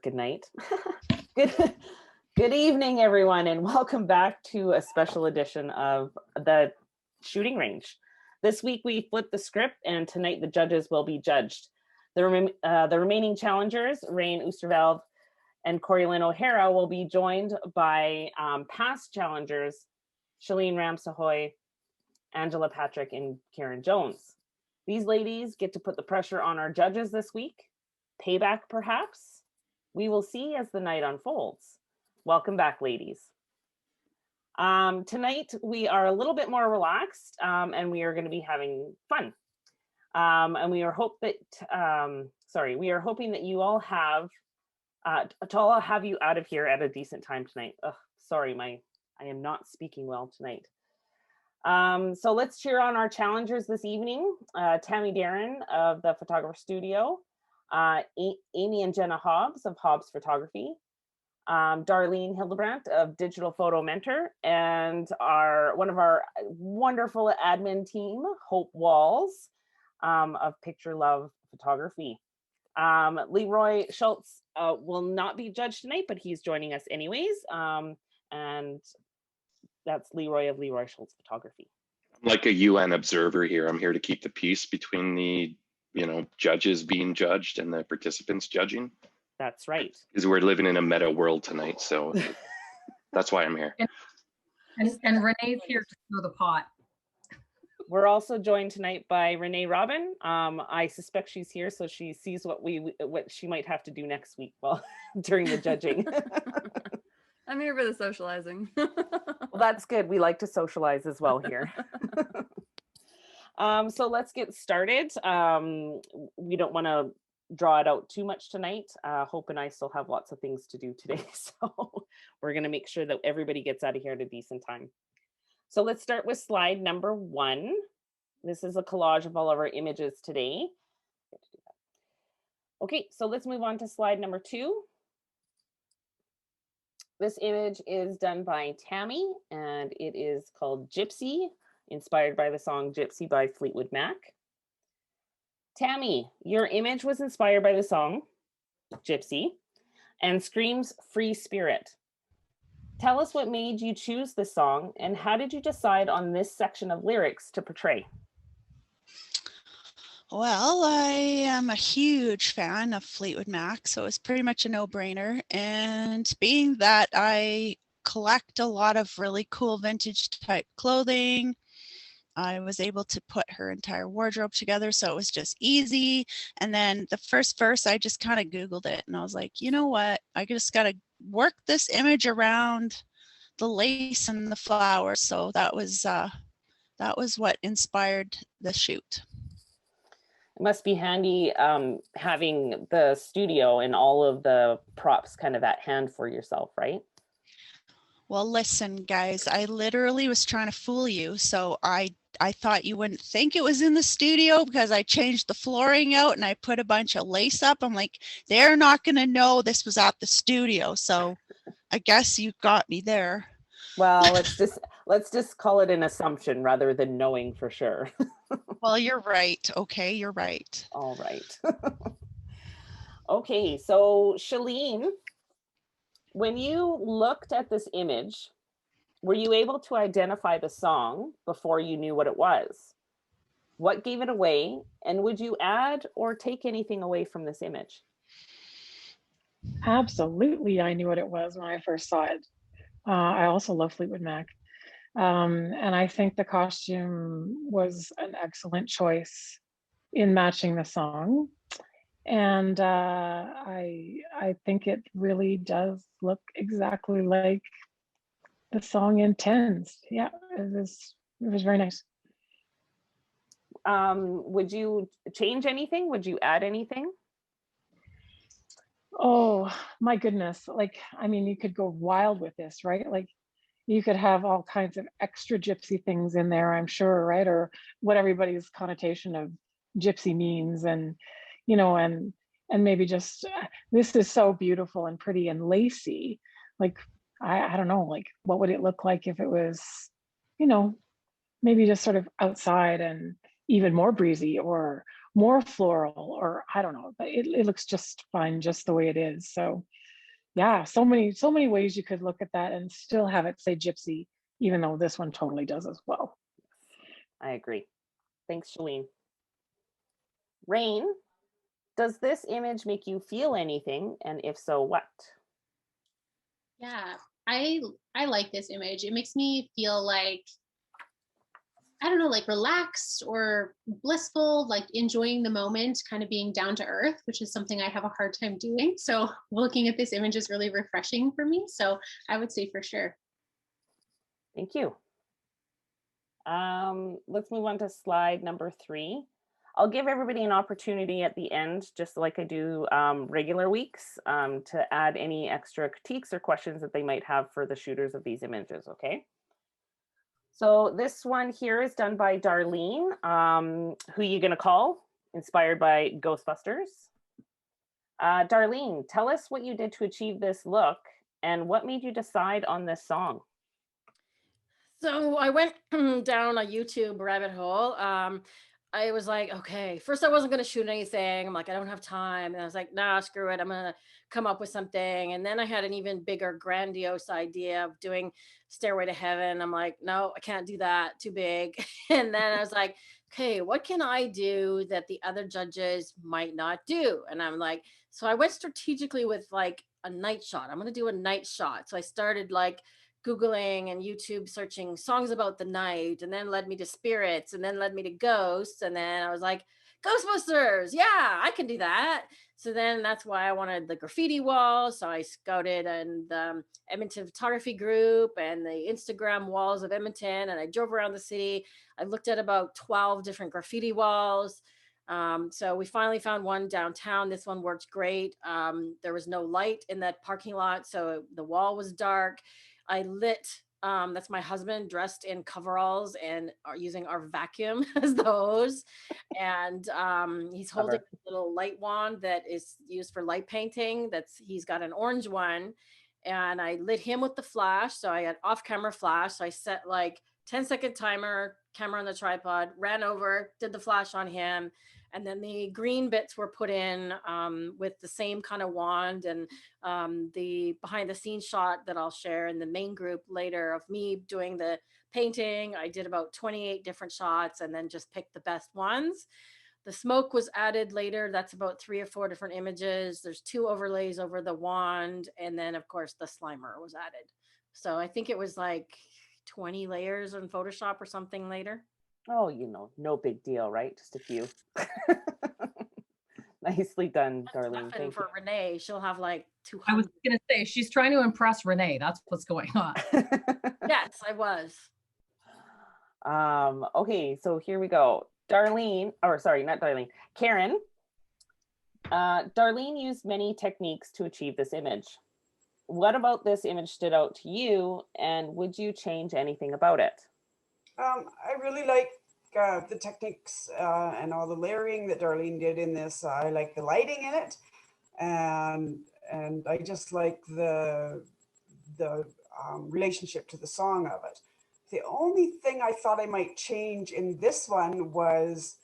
good night. Good, good evening, everyone, and welcome back to a special edition of the Shooting Range. This week we flipped the script, and tonight the judges will be judged. The remaining challengers, Rain Oosterveld and Corey-Lynn O'Hara, will be joined by past challengers, Shalene Ramsahoy, Angela Patrick, and Karen Jones. These ladies get to put the pressure on our judges this week. Payback, perhaps? We will see as the night unfolds. Welcome back, ladies. Tonight, we are a little bit more relaxed, and we are going to be having fun. And we are hoping that you all have, to all have you out of here at a decent time tonight. Sorry, I am not speaking well tonight. So let's cheer on our challengers this evening. Tammy Darren of the Photographer Studio, Amy and Jenna Hobbs of Hobbs Photography, Darlene Hildebrandt of Digital Photo Mentor, and one of our wonderful admin team, Hope Walls, of Picture Love Photography. Leroy Schultz will not be judged tonight, but he's joining us anyways. And that's Leroy of Leroy Schultz Photography. I'm like a UN observer here. I'm here to keep the peace between the judges being judged and the participants judging. That's right. Because we're living in a meta world tonight, so that's why I'm here. And Renee's here to stir the pot. We're also joined tonight by Renee Robin. I suspect she's here, so she sees what she might have to do next week during the judging. I'm here for the socializing. Well, that's good. We like to socialize as well here. So let's get started. We don't want to draw it out too much tonight. Hope and I still have lots of things to do today. So we're going to make sure that everybody gets out of here at a decent time. So let's start with slide number 1. This is a collage of all of our images today. Okay, so let's move on to slide number 2. This image is done by Tammy, and it is called Gypsy, inspired by the song Gypsy by Fleetwood Mac. Tammy, your image was inspired by the song Gypsy and screams free spirit. Tell us what made you choose this song, and how did you decide on this section of lyrics to portray? Well, I am a huge fan of Fleetwood Mac, so it's pretty much a no-brainer. And being that I collect a lot of really cool vintage type clothing, I was able to put her entire wardrobe together, so it was just easy. And then the first verse, I just kind of Googled it, and I was like, you know what? I just got to work this image around the lace and the flowers. So that was what inspired the shoot. It must be handy having the studio and all of the props kind of at hand for yourself, right? Well, listen, guys, I literally was trying to fool you. So I thought you wouldn't think it was in the studio because I changed the flooring out and I put a bunch of lace up. I'm like, they're not going to know this was at the studio. So I guess you got me there. Well, let's just call it an assumption rather than knowing for sure. Well, you're right. Okay, you're right. All right. Okay, so Shalene, when you looked at this image, were you able to identify the song before you knew what it was? What gave it away? And would you add or take anything away from this image? Absolutely, I knew what it was when I first saw it. I also love Fleetwood Mac. And I think the costume was an excellent choice in matching the song. And I think it really does look exactly like the song intends. Yeah, it was very nice. Would you change anything? Would you add anything? Oh my goodness. You could go wild with this, right? You could have all kinds of extra gypsy things in there, I'm sure, right? Or what everybody's connotation of gypsy means. And, and maybe just, this is so beautiful and pretty and lacy. I don't know, what would it look like if it was, maybe just sort of outside and even more breezy, or more floral, or I don't know, but it looks just fine just the way it is. So yeah, so many ways you could look at that and still have it say gypsy, even though this one totally does as well. I agree. Thanks, Shalene. Rain, does this image make you feel anything? And if so, what? Yeah, I like this image. It makes me feel like, I don't know, like relaxed or blissful, like enjoying the moment, kind of being down to earth, which is something I have a hard time doing. So looking at this image is really refreshing for me. So I would say for sure. Thank you. Let's move on to slide number 3. I'll give everybody an opportunity at the end, just like I do regular weeks, to add any extra critiques or questions that they might have for the shooters of these images, okay? So this one here is done by Darlene. Who you gonna call? Inspired by Ghostbusters. Darlene, tell us what you did to achieve this look and what made you decide on this song? So I went down a YouTube rabbit hole. I was like, okay, first I wasn't going to shoot anything. I'm like, I don't have time. And I was like, nah, screw it. I'm going to come up with something. And then I had an even bigger, grandiose idea of doing Stairway to Heaven. I'm like, no, I can't do that. Too big. And then I was like, okay, what can I do that the other judges might not do? And I'm like, so I went strategically with like a night shot. I'm going to do a night shot. So I started like Googling and YouTube searching songs about the night, and then led me to spirits, and then led me to ghosts. And then I was like, Ghostbusters, yeah, I can do that. So then that's why I wanted the graffiti wall. So I scouted and the Edmonton photography group and the Instagram walls of Edmonton, and I drove around the city. I looked at about 12 different graffiti walls. So we finally found one downtown. This one worked great. There was no light in that parking lot, so the wall was dark. I lit, that's my husband dressed in coveralls and are using our vacuum as the hose. And he's holding a little light wand that is used for light painting. He's got an orange one. And I lit him with the flash. So I had off-camera flash. So I set like 10-second timer, camera on the tripod, ran over, did the flash on him. And then the green bits were put in with the same kind of wand, and the behind the scenes shot that I'll share in the main group later of me doing the painting. I did about 28 different shots and then just picked the best ones. The smoke was added later. That's about 3 or 4 different images. There's 2 overlays over the wand. And then of course the Slimer was added. So I think it was like 20 layers in Photoshop or something later. Oh, no big deal, right? Just a few. Nicely done, Darlene. Nothing Thank for Renee. She'll have like 200. I was going to say, she's trying to impress Renee. That's what's going on. you. Yes, I was. Okay, so here we go. Darlene, or sorry, not Darlene, Karen. Darlene used many techniques to achieve this image. What about this image stood out to you, and would you change anything about it? I really like the techniques and all the layering that Darlene did in this. I like the lighting in it, and I just like the relationship to the song of it. The only thing I thought I might change in this one was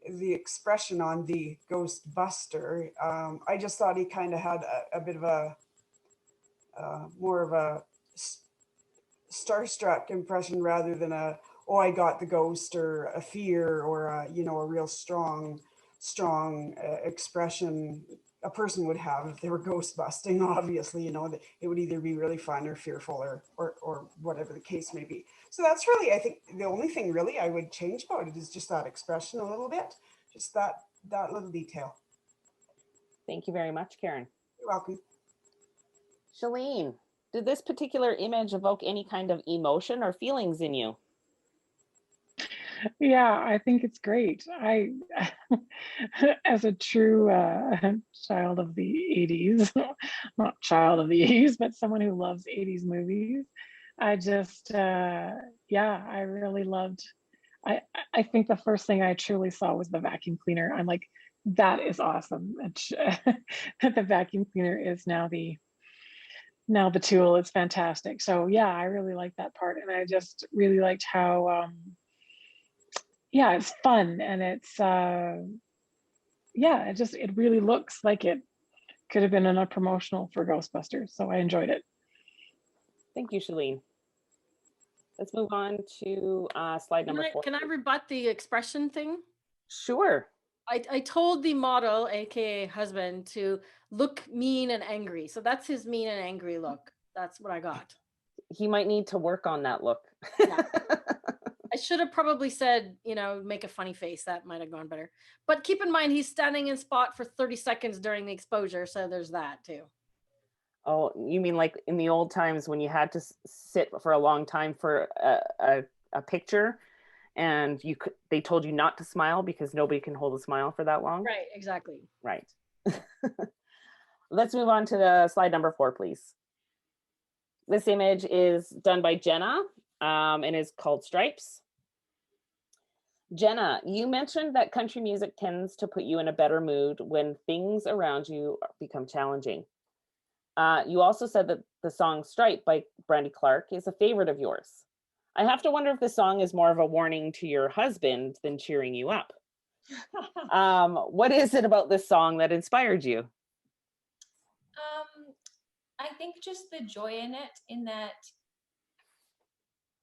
the expression on the Ghostbuster. I just thought he kind of had a bit of a more of a starstruck impression rather than oh, I got the ghost, or a fear, or a real strong expression a person would have if they were ghost busting. Obviously, it would either be really fun or fearful or whatever the case may be. So that's really, I think, the only thing really I would change about it is just that expression a little bit, just that little detail. Thank you very much, Karen. You're welcome. Shalene, did this particular image evoke any kind of emotion or feelings in you? Yeah, I think it's great. I, as a true child of the 80s, not child of the 80s, but someone who loves 80s movies, I just, yeah, I really loved, I think the first thing I truly saw was the vacuum cleaner. I'm like, that is awesome. That the vacuum cleaner is now the tool. It's fantastic. So yeah, I really like that part. And I just really liked how, yeah, it's fun, and it's yeah, it really looks like it could have been in a promotional for Ghostbusters. So I enjoyed it. Thank you, Shalene. Let's move on to slide number 4. Can I rebut the expression thing? Sure. I told the model, aka husband, to look mean and angry. So that's his mean and angry look. That's what I got. He might need to work on that look. Yeah. I should have probably said, make a funny face. That might have gone better. But keep in mind, he's standing in spot for 30 seconds during the exposure. So there's that too. Oh, you mean like in the old times when you had to sit for a long time for a picture, and they told you not to smile because nobody can hold a smile for that long? Right, exactly. Right. Let's move on to the slide number 4, please. This image is done by Jenna and is called Stripes. Jenna, you mentioned that country music tends to put you in a better mood when things around you become challenging. You also said that the song Stripe by Brandy Clark is a favorite of yours. I have to wonder if the song is more of a warning to your husband than cheering you up. What is it about this song that inspired you? I think just the joy in it, in that,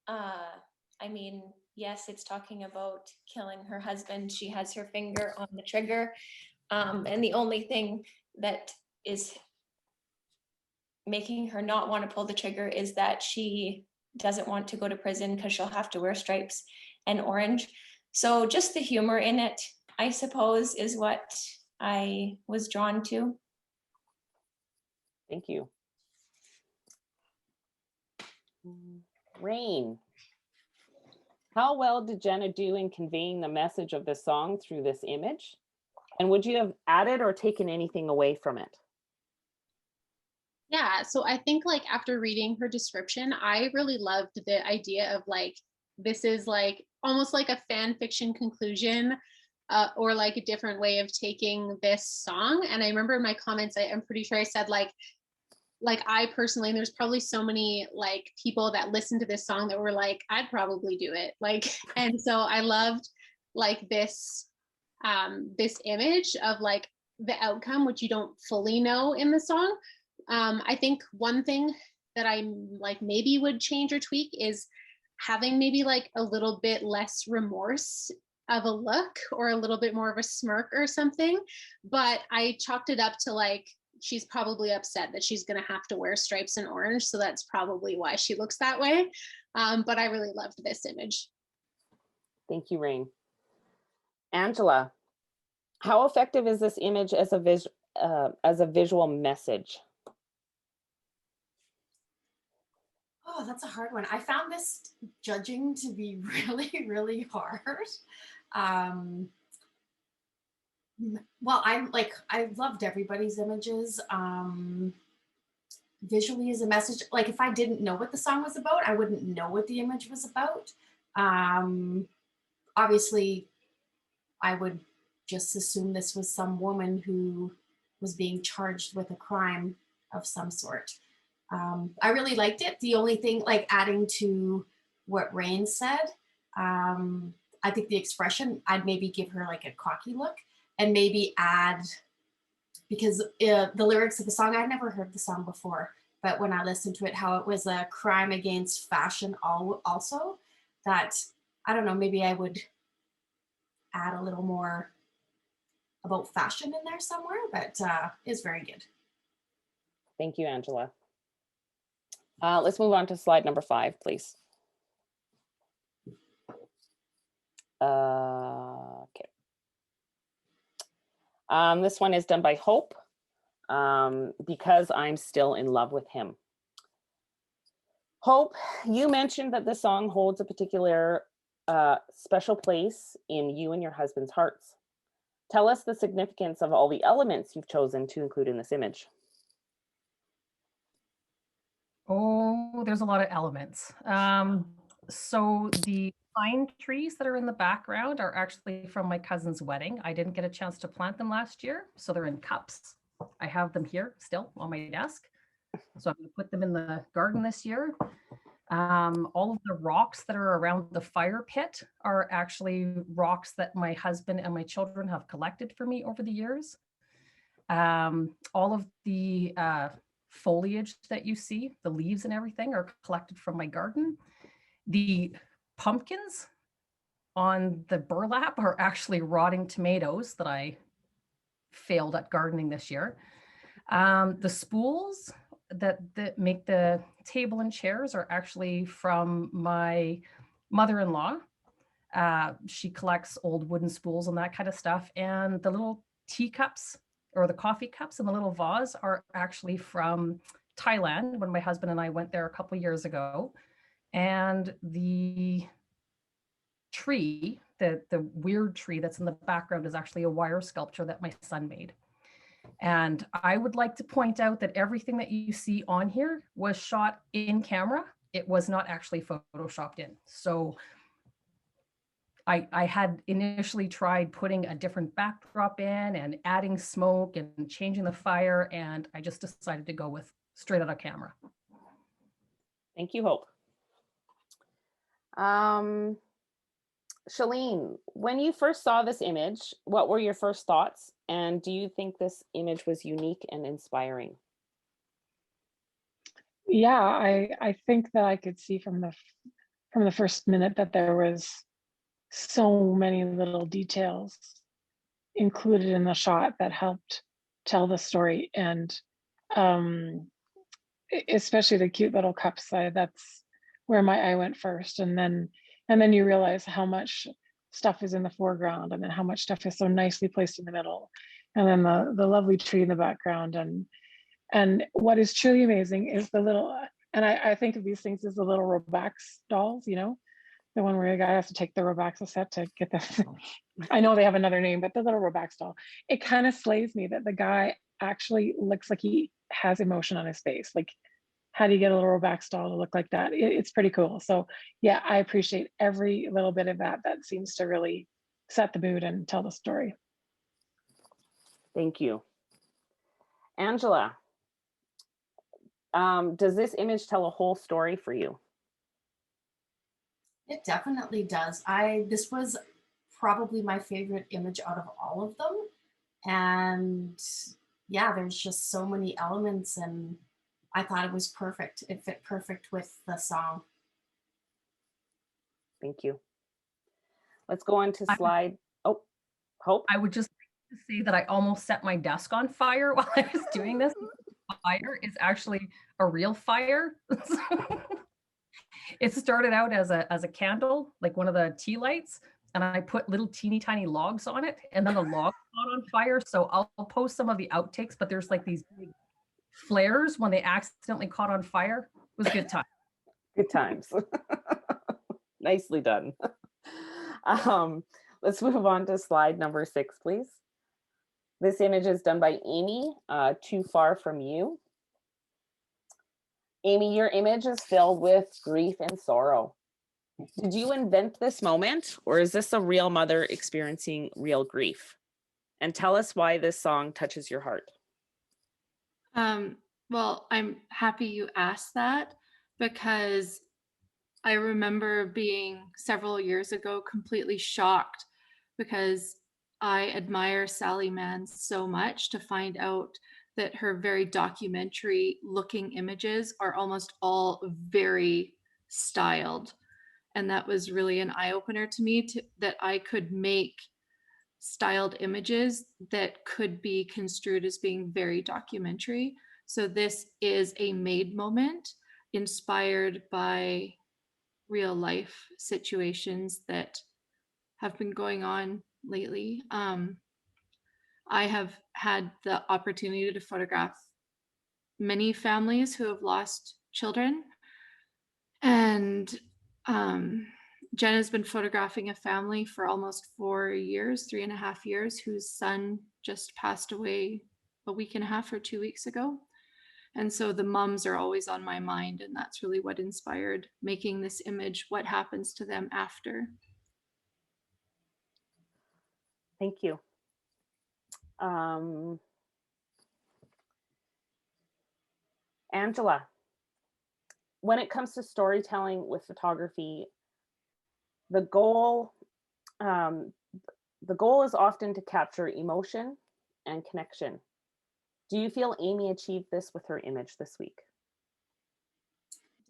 I mean, yes, it's talking about killing her husband. She has her finger on the trigger. And the only thing that is making her not want to pull the trigger is that she doesn't want to go to prison because she'll have to wear stripes and orange. So just the humor in it, I suppose, is what I was drawn to. Thank you. Rain. How well did Jenna do in conveying the message of the song through this image? And would you have added or taken anything away from it? Yeah, so I think like after reading her description, I really loved the idea of like, this is like almost like a fan fiction conclusion or like a different way of taking this song. And I remember in my comments, I'm pretty sure I said like I personally, and there's probably so many like people that listen to this song that were like, I'd probably do it. Like, and so I loved like this image of like the outcome, which you don't fully know in the song. I think one thing that I like maybe would change or tweak is having maybe like a little bit less remorse of a look or a little bit more of a smirk or something. But I chalked it up to like, she's probably upset that she's going to have to wear stripes and orange. So that's probably why she looks that way. But I really loved this image. Thank you, Rain. Angela, how effective is this image as a visual message? Oh, that's a hard one. I found this judging to be really, really hard. Well, I loved everybody's images. Visually as a message, like if I didn't know what the song was about, I wouldn't know what the image was about. Obviously, I would just assume this was some woman who was being charged with a crime of some sort. I really liked it. The only thing, like adding to what Rain said, I think the expression, I'd maybe give her like a cocky look and maybe add, because the lyrics of the song, I'd never heard the song before, but when I listened to it, how it was a crime against fashion also, that, I don't know, maybe I would add a little more about fashion in there somewhere, but it's very good. Thank you, Angela. Let's move on to slide number 5, please. Okay. This one is done by Hope, because I'm still in love with him. Hope, you mentioned that the song holds a particular special place in you and your husband's hearts. Tell us the significance of all the elements you've chosen to include in this image. Oh, there's a lot of elements. So the pine trees that are in the background are actually from my cousin's wedding. I didn't get a chance to plant them last year, so they're in cups. I have them here still on my desk. So I'm going to put them in the garden this year. All of the rocks that are around the fire pit are actually rocks that my husband and my children have collected for me over the years. All of the foliage that you see, the leaves and everything, are collected from my garden. The pumpkins on the burlap are actually rotting tomatoes that I failed at gardening this year. The spools that make the table and chairs are actually from my mother-in-law. She collects old wooden spools and that kind of stuff. And the little teacups or the coffee cups in the little vase are actually from Thailand when my husband and I went there a couple years ago. And the tree, the weird tree that's in the background, is actually a wire sculpture that my son made. And I would like to point out that everything that you see on here was shot in camera. It was not actually photoshopped in. So I had initially tried putting a different backdrop in and adding smoke and changing the fire, and I just decided to go with straight out of camera. Thank you, Hope. Shalene, when you first saw this image, what were your first thoughts? And do you think this image was unique and inspiring? Yeah, I think that I could see from the first minute that there was so many little details included in the shot that helped tell the story, and especially the cute little cups. That's where my eye went first, and then you realize how much stuff is in the foreground, and then how much stuff is so nicely placed in the middle, and then the lovely tree in the background. And what is truly amazing is the little, and I think of these things as the little Robax dolls, you know, the one where a guy has to take the Robaxa set to get this. I know they have another name, but the little Robax doll. It kind of slays me that the guy actually looks like he has emotion on his face. Like, how do you get a little Robax doll to look like that? It's pretty cool. So yeah, I appreciate every little bit of that. That seems to really set the mood and tell the story. Thank you. Angela, does this image tell a whole story for you? It definitely does. This was probably my favorite image out of all of them. And yeah, there's just so many elements, and I thought it was perfect. It fit perfect with the song. Thank you. Let's go on to slide. Oh, Hope. I would just like to say that I almost set my desk on fire while I was doing this. Fire is actually a real fire. It started out as a candle, like one of the tea lights, and I put little teeny tiny logs on it, and then the log caught on fire. So I'll post some of the outtakes, but there's like these big flares when they accidentally caught on fire. It was a good time. Good times. Nicely done. Let's move on to slide number 6, please. This image is done by Amy, Too Far From You. Amy, your image is filled with grief and sorrow. Did you invent this moment, or is this a real mother experiencing real grief? And tell us why this song touches your heart. Well, I'm happy you asked that, because I remember being several years ago completely shocked, because I admire Sally Mann so much, to find out that her very documentary looking images are almost all very styled. And that was really an eye-opener to me, that I could make styled images that could be construed as being very documentary. So this is a made moment inspired by real life situations that have been going on lately. I have had the opportunity to photograph many families who have lost children. And Jen has been photographing a family for almost 4 years, 3.5 years, whose son just passed away a week and a half or 2 weeks ago. And so the moms are always on my mind, and that's really what inspired making this image, what happens to them after. Thank you. Angela, when it comes to storytelling with photography, the goal is often to capture emotion and connection. Do you feel Amy achieved this with her image this week?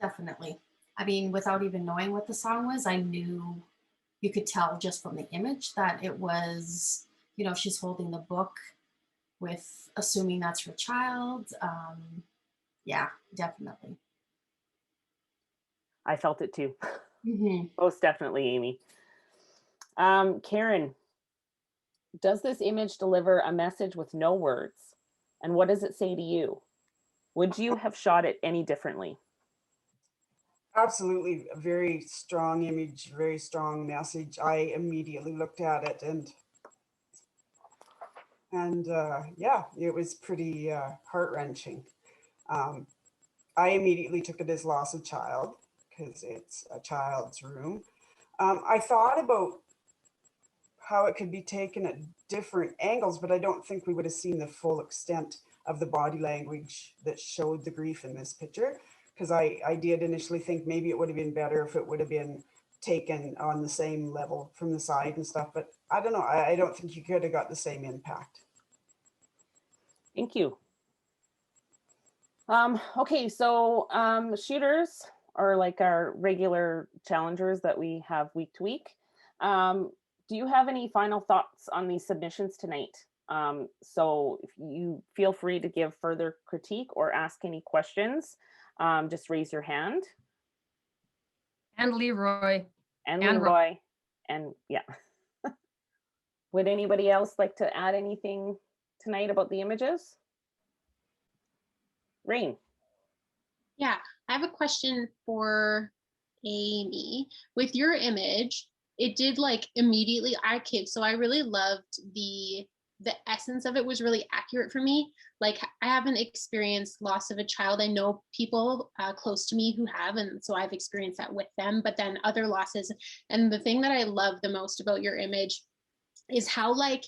Definitely. I mean, without even knowing what the song was, I knew, you could tell just from the image that it was, you know, she's holding the book with, assuming that's her child. Yeah, definitely. I felt it too. Mhm. Most definitely, Amy. Karen, does this image deliver a message with no words? And what does it say to you? Would you have shot it any differently? Absolutely, a very strong image, very strong message. I immediately looked at it and yeah, it was pretty heart-wrenching. I immediately took it as loss of child because it's a child's room. I thought about how it could be taken at different angles, but I don't think we would have seen the full extent of the body language that showed the grief in this picture. Because I did initially think maybe it would have been better if it would have been taken on the same level from the side and stuff, but I don't know. I don't think you could have got the same impact. Thank you. Okay, so shooters are like our regular challengers that we have week to week. Do you have any final thoughts on these submissions tonight? So if you feel free to give further critique or ask any questions, just raise your hand. And Leroy. And And Leroy. And yeah. Would anybody else like to add anything tonight about the images? Rain. Yeah, I have a question for Amy. With your image, it did like immediately, so I really loved the essence of it was really accurate for me. Like I haven't experienced loss of a child. I know people close to me who have, and so I've experienced that with them, but then other losses. And the thing that I love the most about your image is how like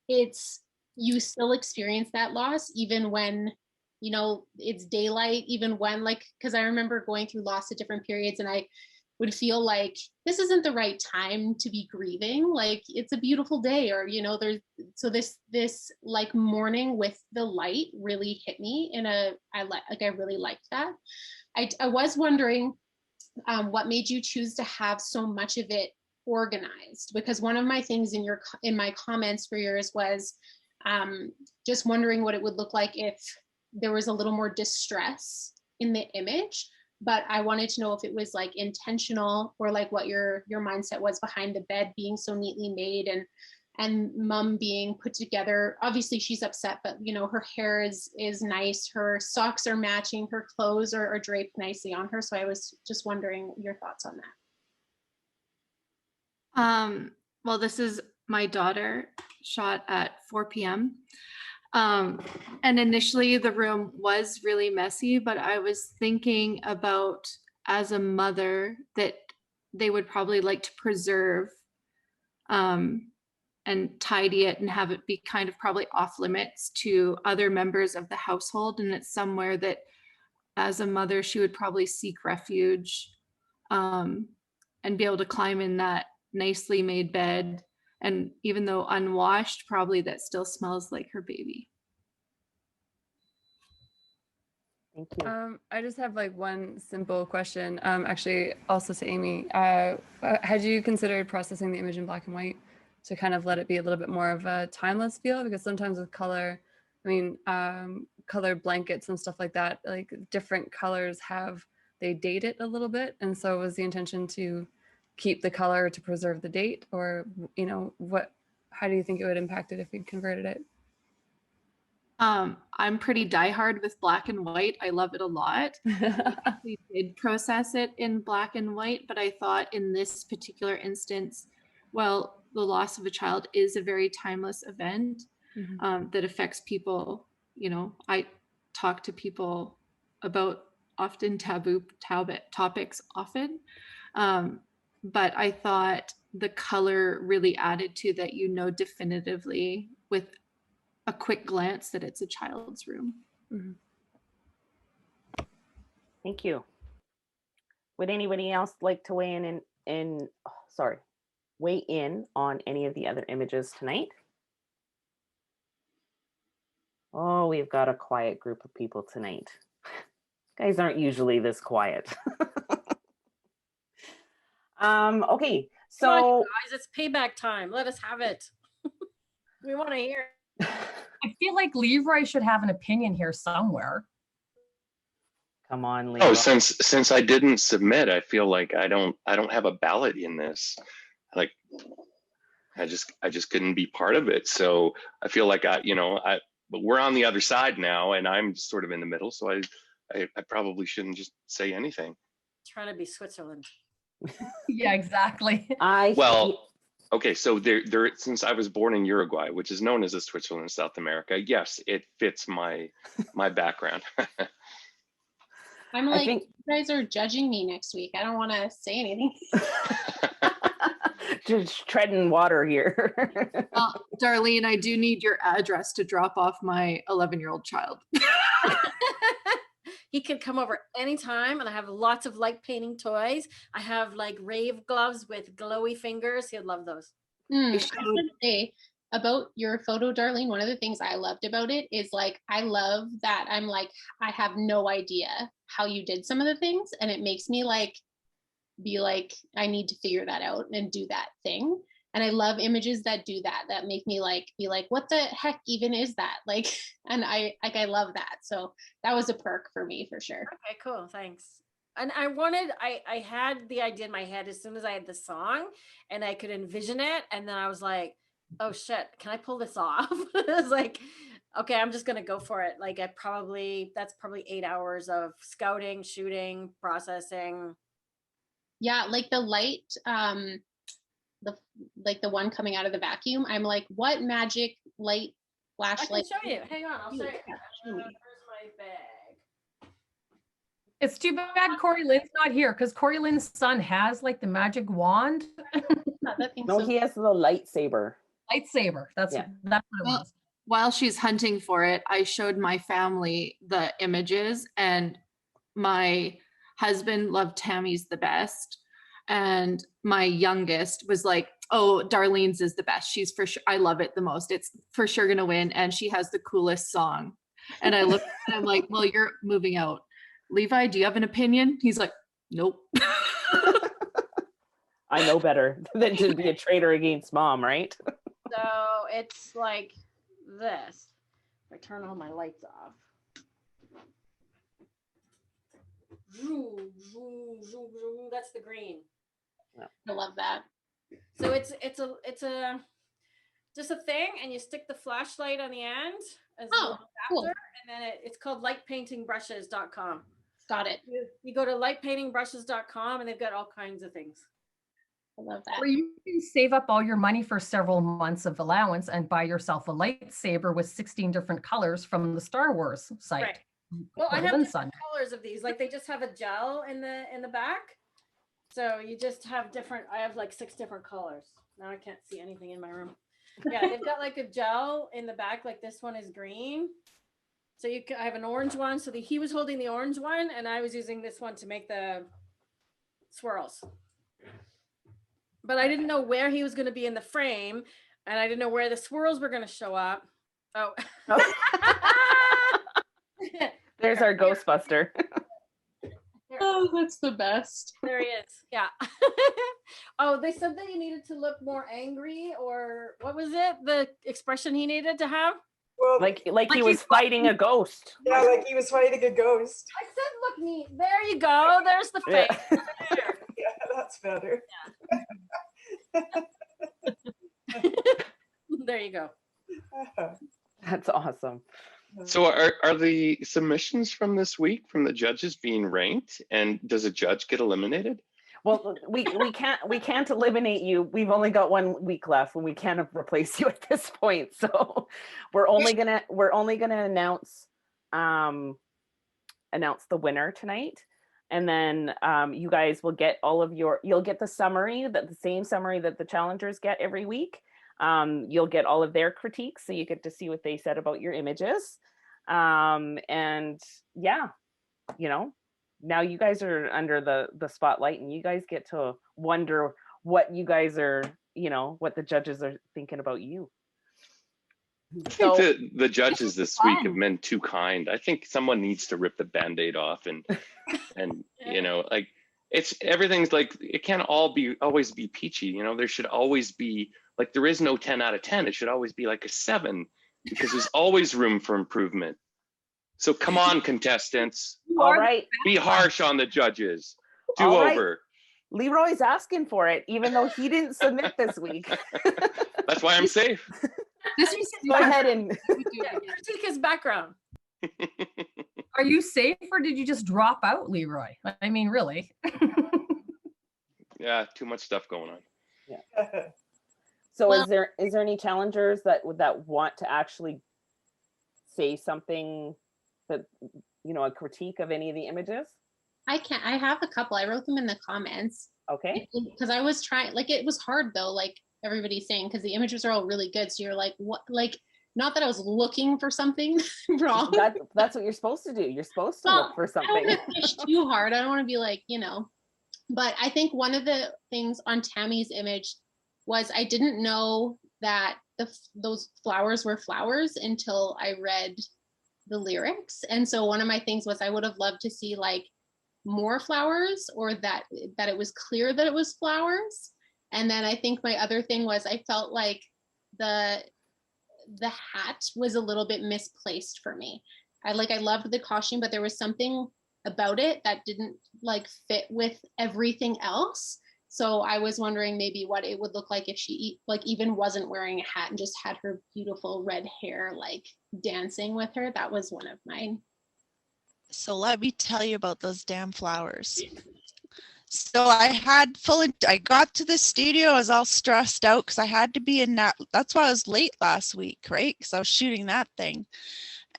you still experience that loss even when, you know, it's daylight, even when like, because I remember going through loss at different periods and I would feel like this isn't the right time to be grieving. Like it's a beautiful day, or, you know, this like morning with the light really hit me I really liked that. I was wondering what made you choose to have so much of it organized, because one of my things in my comments for yours was just wondering what it would look like if there was a little more distress in the image, but I wanted to know if it was like intentional or like what your mindset was behind the bed being so neatly made and mom being put together. Obviously she's upset, but you know, her hair is nice, her socks are matching, her clothes are draped nicely on her. So I was just wondering your thoughts on that. Well, this is my daughter shot at 4 p.m. And initially the room was really messy, but I was thinking about, as a mother, that they would probably like to preserve and tidy it and have it be kind of probably off limits to other members of the household. And it's somewhere that as a mother, she would probably seek refuge and be able to climb in that nicely made bed. And even though unwashed, probably that still smells like her baby. Thank you. I just have like one simple question, actually also to Amy. Had you considered processing the image in black and white to kind of let it be a little bit more of a timeless feel? Because sometimes with color, I mean, color blankets and stuff like that, like different colors they date it a little bit. And so was the intention to keep the color to preserve the date, or, you know, how do you think it would impact it if we converted it? I'm pretty diehard with black and white. I love it a lot. We did process it in black and white, but I thought in this particular instance, well, the loss of a child is a very timeless event that affects people. You know, I talk to people about often taboo topics often, but I thought the color really added to that, you know, definitively with a quick glance that it's a child's room. Thank you. Would anybody else like to weigh weigh in on any of the other images tonight? Oh, we've got a quiet group of people tonight. Guys aren't usually this quiet. Okay, Come on, so you guys, it's payback time. Let us have it. We want to hear. I feel like Leroy should have an opinion here somewhere. come on, Leroy. Oh, since I didn't submit, I feel like I don't have a ballot in this. Like, I just couldn't be part of it. So I feel like but we're on the other side now, and I'm sort of in the middle. So I probably shouldn't just say anything. Trying to be Switzerland. Yeah, exactly. Okay, so there, since I was born in Uruguay, which is known as a Switzerland, South America, yes, it fits my background. I'm like, you guys are judging me next week. I don't want to say anything. Just treading water here. Darlene, I do need your address to drop off my 11-year-old child. He can come over anytime, and I have lots of light painting toys. I have like rave gloves with glowy fingers. He'd love those. I was gonna say about your photo, Darlene, one of the things I loved about it is like, I love that I'm like, I have no idea how you did some of the things, and it makes me like be like, I need to figure that out and do that thing. And I love images that do that, that make me like be like, what the heck even is that? Like, and I love that. So that was a perk for me for sure. Okay, cool. Thanks. And I had the idea in my head as soon as I had the song and I could envision it. And then I was like, oh shit, can I pull this off? It was like, okay, I'm just going to go for it. Like that's probably 8 hours of scouting, shooting, processing. Yeah. Like the light, the one coming out of the vacuum. I'm like, what magic light flashlight? I can show you. Hang on, I'll show you. Where's my bag? It's too bad Corey Lynn's not here, because Corey Lynn's son has like the magic wand. No, he has the lightsaber. Lightsaber. That's what it was. While she's hunting for it, I showed my family the images, and my husband loved Tammy's the best. And my youngest was like, oh, Darlene's is the best. She's for sure, I love it the most. It's for sure gonna win. And she has the coolest song. And I looked and I'm like, well, you're moving out. Levi, do you have an opinion? He's like, nope. I know better than to be a traitor against mom, right? So it's like this. If I turn all my lights off. That's the green. I love that. So it's a just a thing, and you stick the flashlight on the end as a adapter, cool. and then it's called lightpaintingbrushes.com. Got it. You go to lightpaintingbrushes.com, and they've got all kinds of things. I love that. Or you can save up all your money for several months of allowance and buy yourself a lightsaber with 16 different colors from the Star Wars site. Right. Well, I Corey have Lynn's different colors of these. Like they just have a gel in the back. So you just have different, I have like 6 different colors. Now I can't see anything in my room. Yeah, they've got like a gel in the back, like this one is green. So I have an orange one. So he was holding the orange one and I was using this one to make the swirls. But I didn't know where he was going to be in the frame, and I didn't know where the swirls were going to show up. Oh. There's our Ghostbuster. Oh, that's the best. There he is. Yeah. Oh, they said that you needed to look more angry, or what was it? The expression he needed to have? Well, like he was fighting a ghost. Yeah, like he was fighting a ghost. I said, look me. There you go. There's the face. Yeah. There. Yeah, that's better. Yeah. There you go. That's awesome. So are the submissions from this week from the judges being ranked, and does a judge get eliminated? Well, we can't eliminate you. We've only got 1 week left, and we can't replace you at this point. So we're only gonna announce the winner tonight, and then you guys will get you'll get the summary, the same summary that the challengers get every week. You'll get all of their critiques, so you get to see what they said about your images. And yeah, now you guys are under the spotlight, and you guys get to wonder what you guys are, what the judges are thinking about you. I think So the judges this week have been too kind. I think someone needs to rip the Band-Aid off and like everything's like, it can't always be peachy. There should always be, like, there is no 10 out of 10. It should always be like a 7, because there's always room for improvement. So come on, contestants. all right, Be harsh on the judges. Do All right. over. Leroy's asking for it, even though he didn't submit this week. That's why I'm safe. Go ahead and critique his background. Are you safe, or did you just drop out, Leroy? I mean, really? Yeah, too much stuff going on. So Well- is there any challengers that want to actually say something, that a critique of any of the images? I have a couple. I wrote them in the comments. Okay. Because I was trying, like, it was hard though, like everybody's saying, because the images are all really good. So you're like, what, like, not that I was looking for something wrong. That's what you're supposed to do. You're supposed to Well, look for I don't something. want to push too hard. I don't want to be like, but I think one of the things on Tammy's image was I didn't know that those flowers were flowers until I read the lyrics. And so one of my things was I would have loved to see like more flowers, or that it was clear that it was flowers. And then I think my other thing was I felt like the hat was a little bit misplaced for me. I loved the costume, but there was something about it that didn't like fit with everything else. So I was wondering maybe what it would look like if she like even wasn't wearing a hat and just had her beautiful red hair like dancing with her. That was one of mine. So let me tell you about those damn flowers. So I got to the studio, I was all stressed out because I had to be in that's why I was late last week, right? Because I was shooting that thing.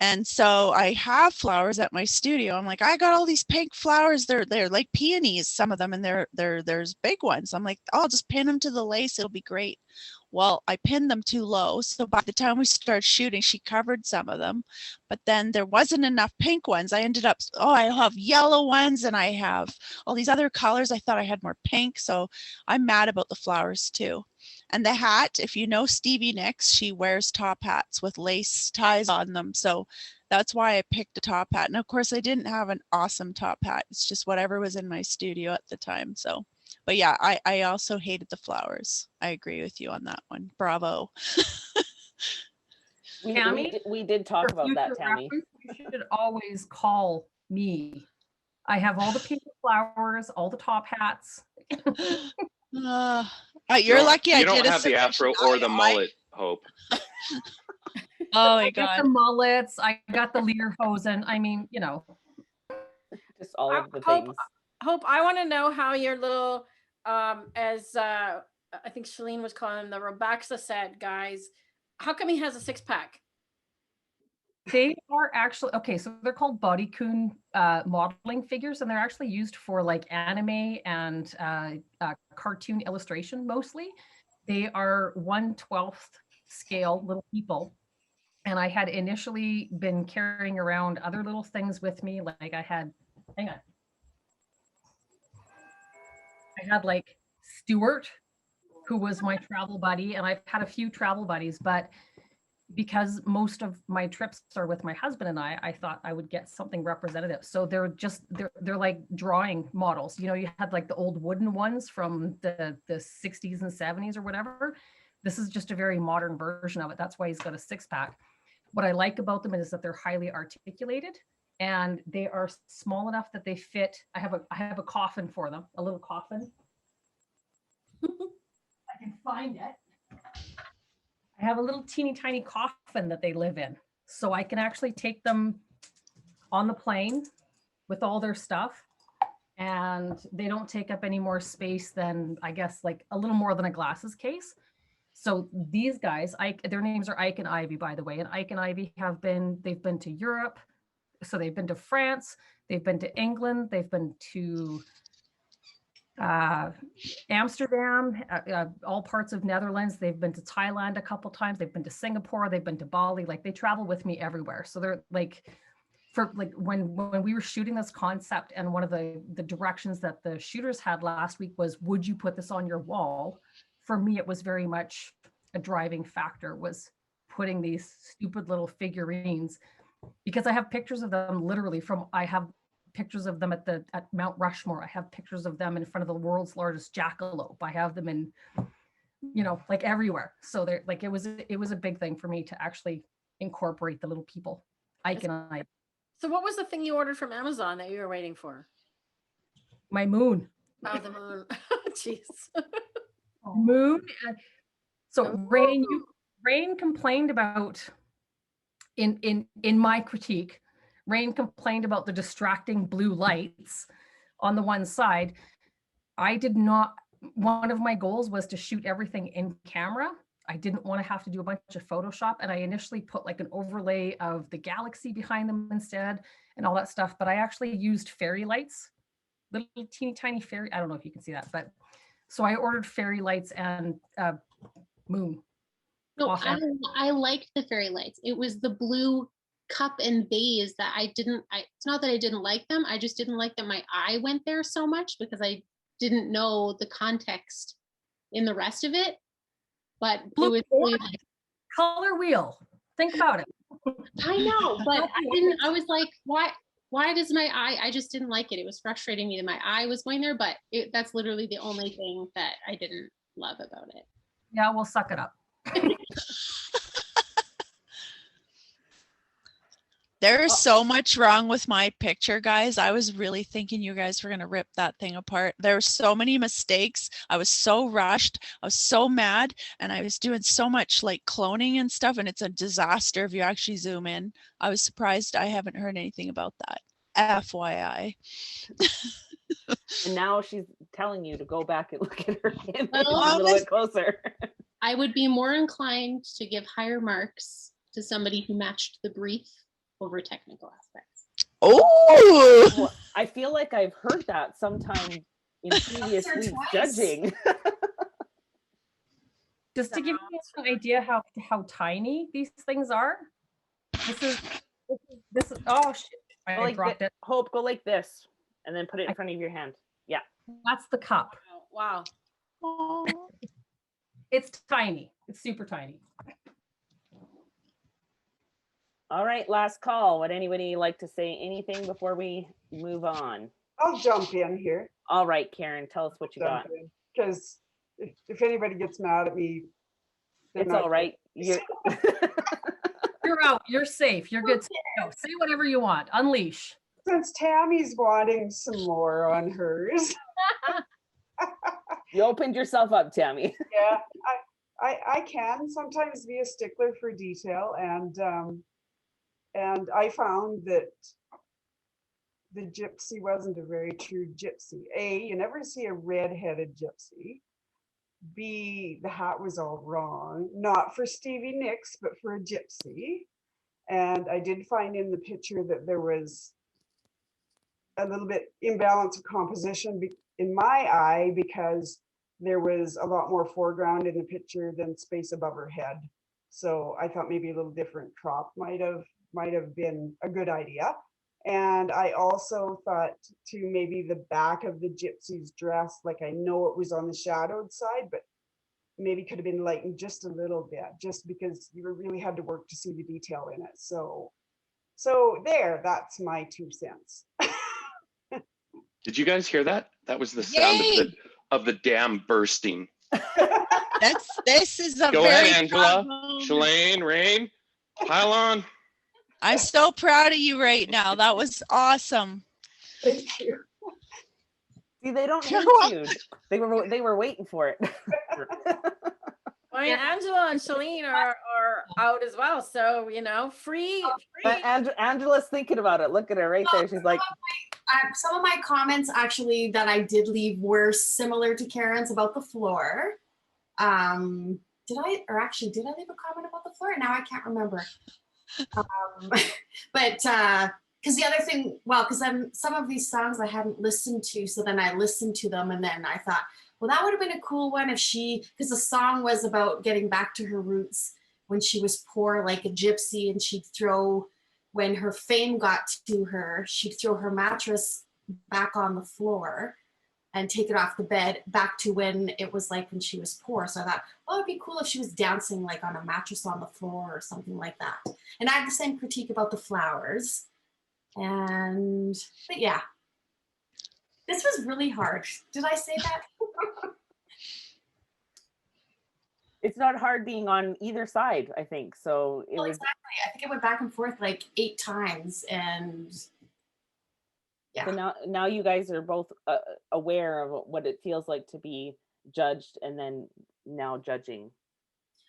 And so I have flowers at my studio. I'm like, I got all these pink flowers. They're like peonies, some of them, and there's big ones. I'm like, I'll just pin them to the lace. It'll be great. Well, I pinned them too low. So by the time we started shooting, she covered some of them, but then there wasn't enough pink ones. I ended up, I have yellow ones and I have all these other colors. I thought I had more pink. So I'm mad about the flowers too. And the hat, if you know Stevie Nicks, she wears top hats with lace ties on them. So that's why I picked a top hat. And of course I didn't have an awesome top hat. It's just whatever was in my studio at the time. So, but yeah, I also hated the flowers. I agree with you on that one. Bravo. we did talk about that, Tammy. You should always call me. I have all the pink flowers, all the top hats. You're lucky you I don't did have the afro or the mullet, Hope. Oh my I got the mullets. I got the Lederhosen. I mean, just all of the Hope, things. Hope, I want to know how your little, as I think Shalene was calling them, the Robaxa set guys. How come he has a 6-pack? They are actually, okay, so they're called Bodycoon modeling figures, and they're actually used for like anime and cartoon illustration mostly. They are 1/12 scale little people. And I had initially been carrying around other little things with me. Like I had like Stuart, who was my travel buddy. And I've had a few travel buddies, but because most of my trips are with my husband and I thought I would get something representative. So they're like drawing models. You had like the old wooden ones from the 60s and 70s or whatever. This is just a very modern version of it. That's why he's got a 6-pack. What I like about them is that they're highly articulated and they are small enough that they fit. I have a coffin for them, a little coffin. I can find it. I have a little teeny tiny coffin that they live in. So I can actually take them on the plane with all their stuff, and they don't take up any more space than, I guess, like a little more than a glasses case. So these guys, their names are Ike and Ivy, by the way. And Ike and Ivy they've been to Europe. So they've been to France, they've been to England, they've been to Amsterdam, all parts of Netherlands. They've been to Thailand a couple times. They've been to Singapore. They've been to Bali. Like they travel with me everywhere. So they're like for like when we were shooting this concept, and one of the directions that the shooters had last week was, would you put this on your wall? For me, it was very much a driving factor, was putting these stupid little figurines, because I have pictures of them literally I have pictures of them at Mount Rushmore. I have pictures of them in front of the world's largest jackalope. I have them in, like everywhere. So they're like, it was a big thing for me to actually incorporate the little people. Ike and I. So what was the thing you ordered from Amazon that you were waiting for? My moon. Oh, the moon. Jeez. Moon. So Rain complained about, in my critique, Rain complained about the distracting blue lights on the one side. One of my goals was to shoot everything in camera. I didn't want to have to do a bunch of Photoshop, and I initially put like an overlay of the galaxy behind them instead and all that stuff, but I actually used fairy lights, little teeny tiny fairy, I don't know if you can see that, but so I ordered fairy lights and moon. No, I liked the fairy lights. It was the blue cup and vase that it's not that I didn't like them, I just didn't like that my eye went there so much because I didn't know the context in the rest of it. But it was really like, color wheel. Think about it. I know, but I was like, why does my eye, I just didn't like it. It was frustrating me that my eye was going there, but that's literally the only thing that I didn't love about it. Yeah, we'll suck it up. There's so much wrong with my picture, guys. I was really thinking you guys were going to rip that thing apart. There were so many mistakes. I was so rushed. I was so mad, and I was doing so much like cloning and stuff, and it's a disaster if you actually zoom in. I was surprised I haven't heard anything about that. FYI. And now she's telling you to go back and look at her image a Well, little bit closer. I would be more inclined to give higher marks to somebody who matched the brief over technical aspects. Oh, Well, I feel like I've heard that sometime in previous her weeks twice. judging. Just to give you an idea how tiny these things are. This is oh shit. Go I like dropped it. Hope, go like this and then put it in front of your hand. Yeah. That's the cup. Wow. It's tiny. It's super tiny. All right, last call. Would anybody like to say anything before we move on? I'll jump in here. All right, Karen, tell us what you got. Because if anybody gets mad at me, It's all right. You're You're out. You're safe. You're good to go. Say whatever you want. Unleash. Since Tammy's wanting some more on hers. You opened yourself up, Tammy. Yeah, I can sometimes be a stickler for detail, and I found that the gypsy wasn't a very true gypsy. A, you never see a red-headed gypsy. B, the hat was all wrong, not for Stevie Nicks, but for a gypsy. And I did find in the picture that there was a little bit imbalance of composition in my eye, because there was a lot more foreground in the picture than space above her head. So I thought maybe a little different crop might have been a good idea. And I also thought to maybe the back of the gypsy's dress, like I know it was on the shadowed side, but maybe could have been lightened just a little bit, just because you really had to work to see the detail in it. So there, that's my 2 cents. Did you guys hear that? That was the sound of the dam bursting. this is a Go very ahead, Angela, proud Shalane, Rain, pile on. I'm so proud of you right now. That was awesome. Thank you. See, they don't You're need to. They were waiting for it. Well, Angela and Shalene are out as well, so free. But Angela's thinking about it. Look at her right there. She's like, Some of my comments actually that I did leave were similar to Karen's about the floor. Did I leave a comment about the floor? Now I can't remember. But because the other thing, because then some of these songs I hadn't listened to, so then I listened to them, and then I thought, well, that would have been a cool one if because the song was about getting back to her roots when she was poor, like a gypsy, and she'd throw, when her fame got to her, she'd throw her mattress back on the floor and take it off the bed back to when it was like when she was poor. So I thought, well, it'd be cool if she was dancing like on a mattress on the floor or something like that. And I had the same critique about the flowers. But yeah, this was really hard. Did I say that? It's not hard being on either side, I think. So it Well, was, exactly. I think it went back and forth like 8 times, and yeah. so now you guys are both aware of what it feels like to be judged and then now judging.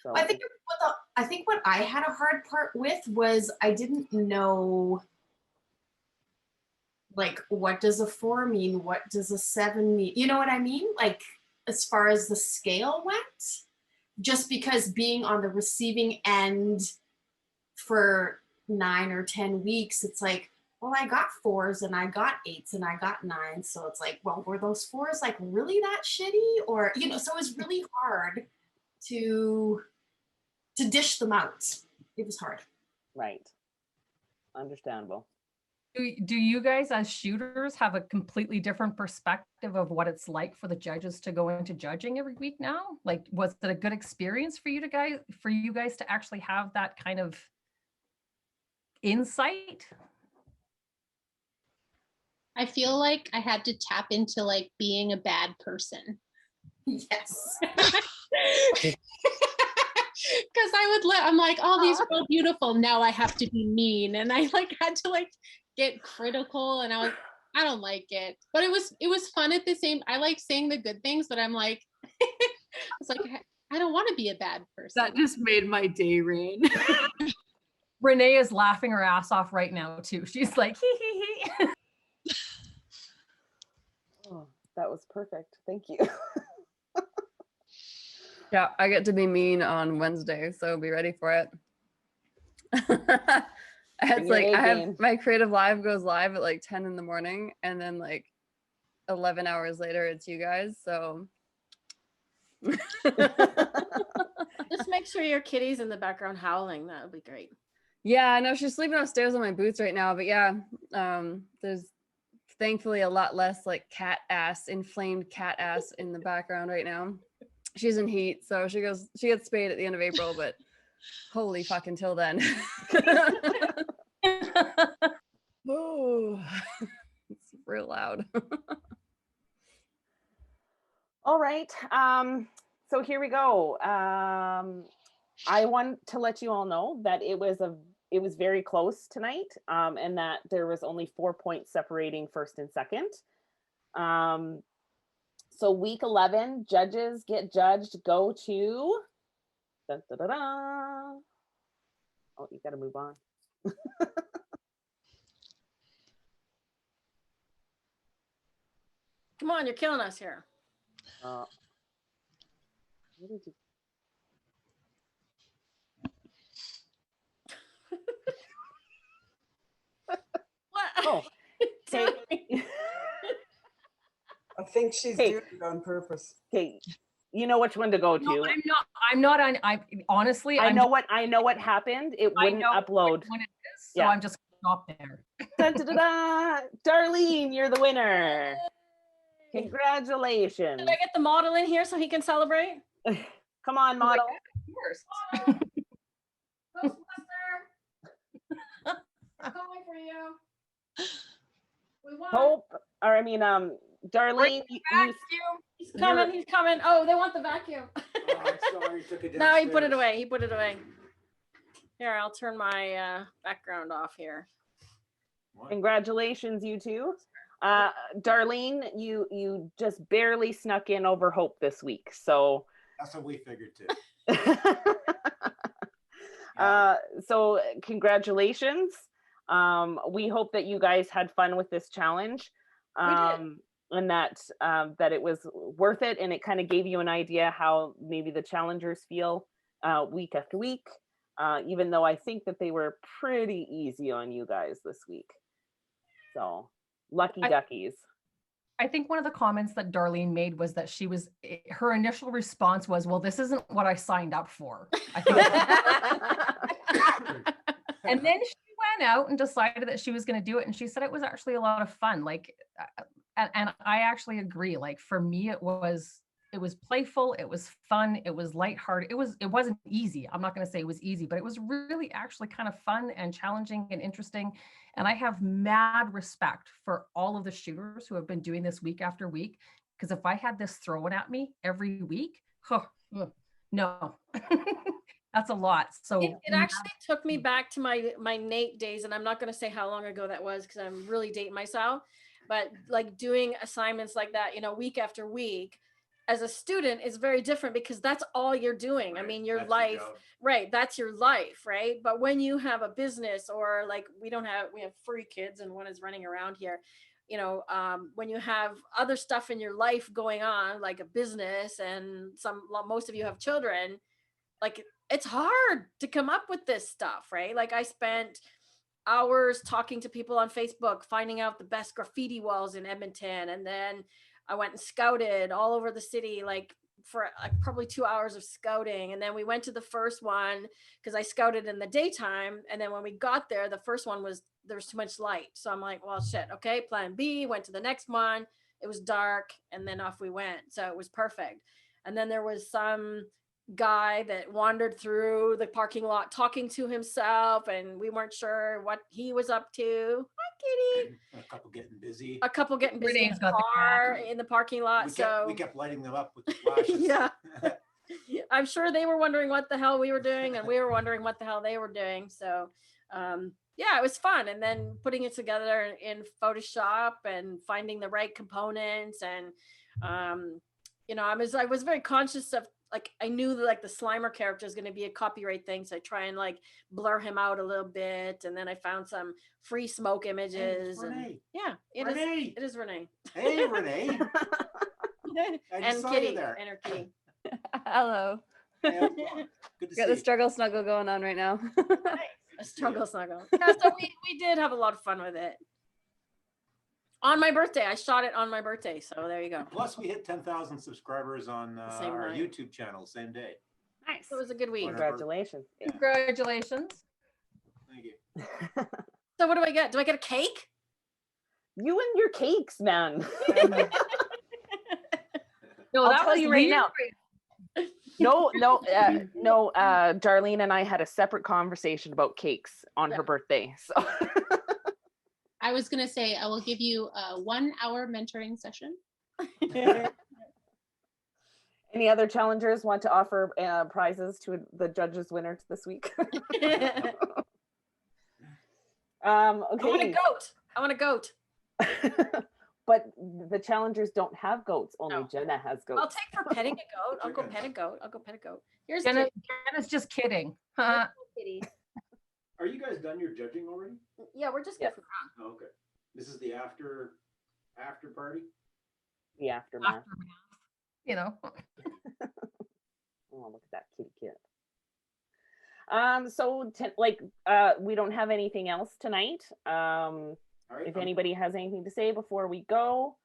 So I think what I had a hard part with was I didn't know, like, what does a 4 mean? What does a 7 mean? You know what I mean? Like, as far as the scale went, just because being on the receiving end for 9 or 10 weeks, it's like, well, I got 4s and I got 8s and I got 9s. So it's like, well, were those 4s like really that shitty? Or, you know, so it was really hard to dish them out. It was hard. right. Understandable. Do you guys as shooters have a completely different perspective of what it's like for the judges to go into judging every week now? Like, was it a good experience for you guys to actually have that kind of insight? I feel like I had to tap into like being a bad person. Yes. Because I'm like, oh, these are all beautiful. Now I have to be mean. And I like had to like get critical, and I don't like it. But it was fun at the same. I like saying the good things, but I'm like, it's like I don't want to be a bad person. That just made my day, Rain. Renee is laughing her ass off right now too. She's like, hee hee hee. Oh, that was perfect. Thank you. Yeah, I get to be mean on Wednesday, so be ready for it. It's like I have my creative live goes live at like 10 in the morning, and then like 11 hours later it's you guys. So Just make sure your kitty's in the background howling. That would be great. yeah, I know she's sleeping upstairs on my boots right now, but yeah, there's thankfully a lot less like inflamed cat ass in the background right now. She's in heat, so she gets spayed at the end of April, but holy fuck, until then. Oh, it's real loud. All right. So here we go. I want to let you all know that it was very close tonight, and that there was only 4 points separating first and second. So week 11, judges get judged. Go to. Dun, dun, dun, dun. Oh, you got to move on. Come on, you're killing us here. What did you? What? Oh, okay. I think she's doing it on purpose. Okay, you know which one to go to. No, I'm not on. I honestly, I know what happened. It wouldn't upload. When it is, so I'm just gonna stop there. Dun, dun, dun, dun. Darlene, you're the winner. Congratulations. Did I get the model in here so he can celebrate? Come on, model. Ghostbuster, coming for you. We won. Hope, or I mean, Darlene, He's coming. He's coming. Oh, they want the vacuum. Sorry, took it No, he put it downstairs. away. He put it away. Here, I'll turn my background off here. Congratulations, you two. Darlene, you just barely snuck in over Hope this week. So That's what we figured too. so congratulations. We hope that you guys had fun with this challenge. And that it was worth it, and it kind of gave you an idea how maybe the challengers feel week after week, even though I think that they were pretty easy on you guys this week. So lucky duckies. I think one of the comments that Darlene made was that her initial response was, well, this isn't what I signed up for. I think and then she went out and decided that she was going to do it, and she said it was actually a lot of fun. Like, and I actually agree. Like for me, it was playful, it was fun, it was lighthearted. It wasn't easy. I'm not going to say it was easy, but it was really actually kind of fun and challenging and interesting. And I have mad respect for all of the shooters who have been doing this week after week. Because if I had this thrown at me every week, no, that's a lot. So it actually took me back to my NAET days, and I'm not going to say how long ago that was because I'm really dating myself. But like doing assignments like that, week after week, as a student is very different because that's all you're doing. Right. I mean, your life, right? That's your life, right? But when you have a business, or like we have 3 kids and one is running around here, when you have other stuff in your life going on, like a business, and most of you have children, like it's hard to come up with this stuff, right? Like I spent hours talking to people on Facebook, finding out the best graffiti walls in Edmonton, and then I went and scouted all over the city, like for probably 2 hours of scouting. And then we went to the first one because I scouted in the daytime. And then when we got there, the first one there was too much light. So I'm like, well, shit. Okay. Plan B, went to the next one. It was dark. And then off we went. So it was perfect. And then there was some guy that wandered through the parking lot talking to himself, and we weren't sure what he was up to. Hi, Kitty. A couple getting busy. Renee's in the car in the parking lot. We kept lighting them up with the flashes. Yeah. I'm sure they were wondering what the hell we were doing, and we were wondering what the hell they were doing. So yeah, it was fun. And then putting it together in Photoshop and finding the right components. And I was very conscious of, like, I knew that like the Slimer character is going to be a copyright thing. So I try and like blur him out a little bit. And then I found some free smoke images. Renee. Yeah, Renee. It is Renee. Hey, Renee. And Kitty and her kitty. Hello. Hey, good to Got see the struggle snuggle going on right now. A struggle snuggle. Yeah, so we did have a lot of fun with it. On my birthday. I shot it on my birthday. So there you go. Plus, we hit 10,000 subscribers on our YouTube channel same day. Nice. It was a good week. Congratulations. Yeah. Congratulations. Thank you. So what do I get? Do I get a cake? You and your cakes, man. No, I'll tell you right now. No, Darlene and I had a separate conversation about cakes on her birthday. So I was going to say, I will give you a 1-hour mentoring session. Any other challengers want to offer prizes to the judges' winners this week? Okay. I want a goat. But the challengers don't have goats. Only Jenna has goats. I'll take for petting a goat. I'll go pet a goat. Here's Jenna's just kidding. Kitty. Are you guys done your judging already? Yeah, we're just getting Oh, okay. This is the after party? The aftermath. Oh, look at that kitty kit. So we don't have anything else tonight. If anybody has anything to say before we go,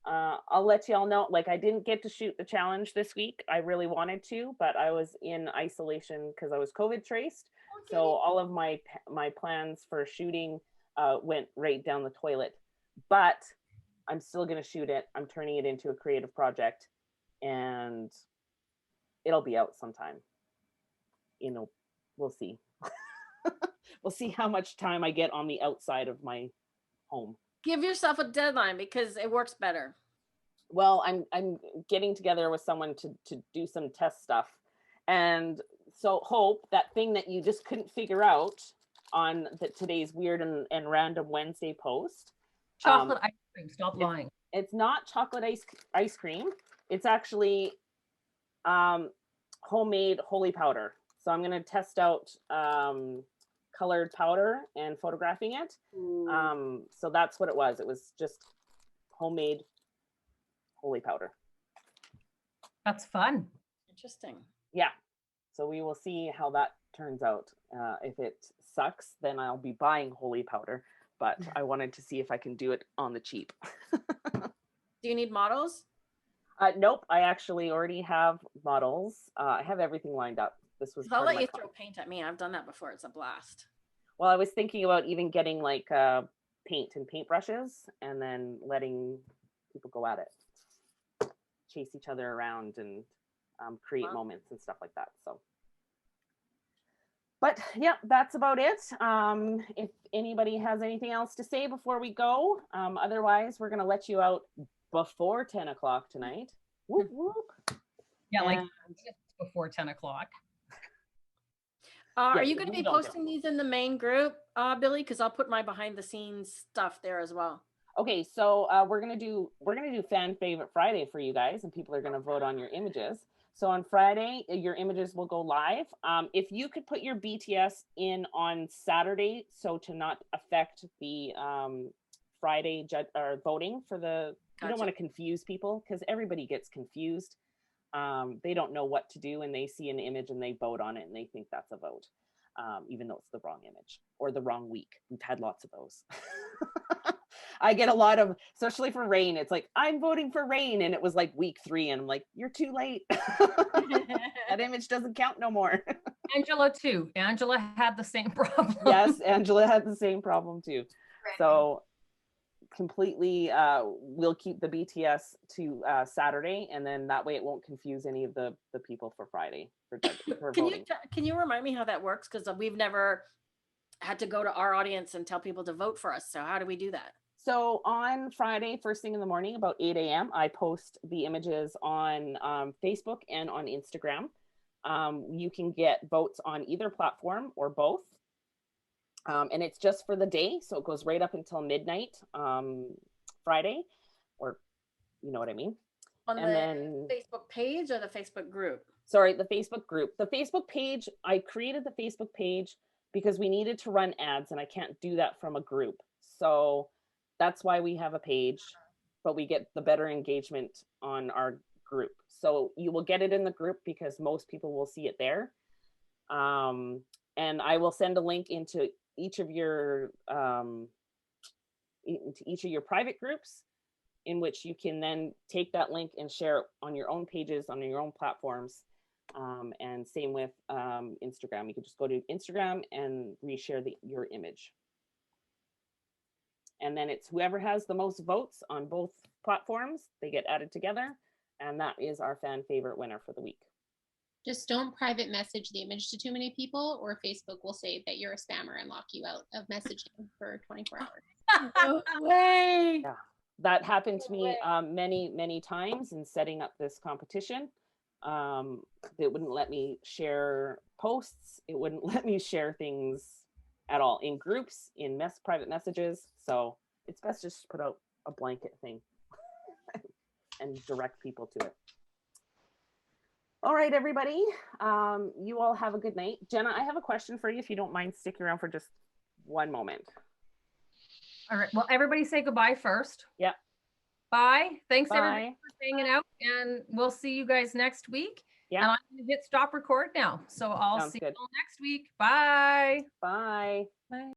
I'll let you all know. Like, I didn't get to shoot the challenge this week. I really wanted to, but I was in isolation because I was COVID traced. Okay. So all of my plans for shooting went right down the toilet. But I'm still going to shoot it. I'm turning it into a creative project, and it'll be out sometime. We'll see. We'll see how much time I get on the outside of my home. Give yourself a deadline because it works better. Well, I'm getting together with someone to do some test stuff, and so Hope, that thing that you just couldn't figure out on today's weird and random Wednesday post. Chocolate ice cream. Stop lying. It's not chocolate ice cream. It's actually homemade holy powder. So I'm going to test out colored powder and photographing it. So that's what it was. It was just homemade holy powder. That's fun. Interesting. Yeah. So we will see how that turns out. If it sucks, then I'll be buying holy powder. But I wanted to see if I can do it on the cheap. Do you need models? Nope. I actually already have models. I have everything lined up. This was. I'll let you throw paint at me. I've done that before. It's a blast. Well, I was thinking about even getting like paint and paintbrushes and then letting people go at it, chase each other around and create moments and stuff like that. So, but yeah, that's about it. If anybody has anything else to say before we go, otherwise we're going to let you out before 10 o'clock tonight. Whoop, whoop. Yeah, like before 10 o'clock. Are you going to be posting these in the main group, Billy? Because I'll put my behind the scenes stuff there as well. Okay, so we're gonna do Fan Favorite Friday for you guys, and people are gonna vote on your images. So on Friday, your images will go live. If you could put your BTS in on Saturday, so to not affect the Friday voting for the. Gotcha. You don't want to confuse people because everybody gets confused. They don't know what to do and they see an image and they vote on it and they think that's a vote, even though it's the wrong image or the wrong week. We've had lots of those. I get a lot of, especially for rain, it's like, I'm voting for rain. And it was like week 3 and I'm like, you're too late. That image doesn't count no more. Angela too. Angela had the same problem. Yes, Angela had the same problem too. Right. So completely we'll keep the BTS to Saturday, and then that way it won't confuse any of the people for Friday for voting. Can you remind me how that works, because we've never had to go to our audience and tell people to vote for us, so how do we do that? So on Friday, first thing in the morning, about 8 a.m., I post the images on Facebook and on Instagram. You can get votes on either platform or both. And it's just for the day, so it goes right up until midnight Friday, or you know what I mean. On the Facebook page or the Facebook group? Sorry, the Facebook group. The Facebook page, I created the Facebook page because we needed to run ads, and I can't do that from a group. So that's why we have a page, but we get the better engagement on our group. So you will get it in the group because most people will see it there. And I will send a link into each of your private groups, in which you can then take that link and share it on your own pages, on your own platforms. And same with Instagram. You can just go to Instagram and reshare your image. And then it's whoever has the most votes on both platforms, they get added together. And that is our fan favorite winner for the week. Just don't private message the image to too many people, or Facebook will say that you're a spammer and lock you out of messaging for 24 hours. No way. Yeah, that happened to me many times in setting up this competition. It wouldn't let me share posts. It wouldn't let me share things at all in groups, in private messages. So it's best just to put out a blanket thing and direct people to it. All right, everybody. You all have a good night. Jenna, I have a question for you, if you don't mind sticking around for just one moment. All right. Well, everybody say goodbye first. Yeah. Bye. Thanks everybody for hanging out, and we'll see you guys next week. Yeah. And I'm going to hit stop record now. So I'll Sounds see good. you all next week. Bye. Bye. Bye.